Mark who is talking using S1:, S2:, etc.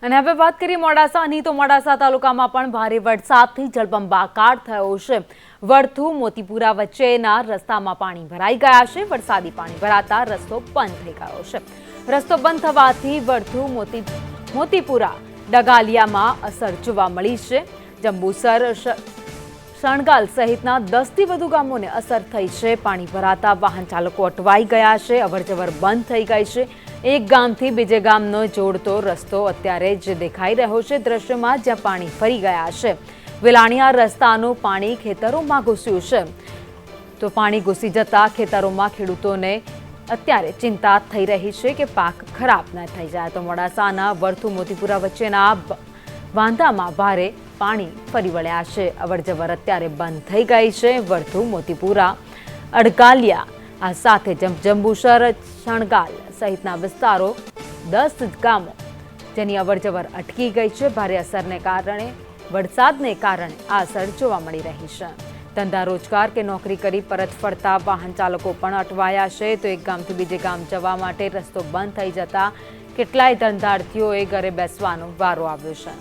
S1: અને હવે વાત કરીએ મોડાસાની તો મોડાસા તાલુકામાં પણ ભારે વરસાદથી જળબંબાકાર થયો છે। વડથુ મોતીપુરા વચ્ચેના રસ્તામાં પાણી ભરાઈ ગયા છે। વરસાદી પાણી ભરાતા રસ્તો બંધ થઈ ગયો છે। રસ્તો બંધ થવાથી વડથુ મોતીપુરા ડગાલિયામાં અસર જોવા મળી છે। જંબુસર શણગાલ સહિતના 10 થી વધુ ગામોને અસર થઈ છે। પાણી ભરાતા વાહન ચાલકો અટવાઈ ગયા છે। અવરજવર બંધ થઈ ગઈ છે। એક ગામથી બીજે ગામનો જોડતો રસ્તો અત્યારે જ દેખાઈ રહ્યો છે દ્રશ્યમાં, જ્યાં પાણી ફરી ગયા છે। વેલાણીયા રસ્તાનું પાણી ખેતરોમાં ઘૂસ્યું છે, તો પાણી ઘૂસી જતા ખેતરોમાં ખેડૂતોને અત્યારે ચિંતા થઈ રહી છે કે પાક ખરાબ ન થઈ જાય। તો મોડાસાના વડથુ મોતીપુરા વચ્ચેના વાંધામાં ભારે પાણી ફરી વળ્યા છે। અવરજવર અત્યારે બંધ થઈ ગઈ છે। વડથુ મોતીપુરા અડગાલિયા આ સાથે જંબુસર શણગાલ સહિતના વિસ્તારો 10 ગામો જેની અવરજવર અટકી ગઈ છે। ભારે અસરને કારણે વરસાદને કારણે આ અસર જોવા મળી રહી છે। ધંધા રોજગાર કે નોકરી કરી પરત ફરતા વાહન ચાલકો પણ અટવાયા છે। તો એક ગામથી બીજે ગામ જવા માટે રસ્તો બંધ થઈ જતા કેટલાય ધંધાર્થીઓએ ઘરે બેસવાનો વારો આવ્યો છે।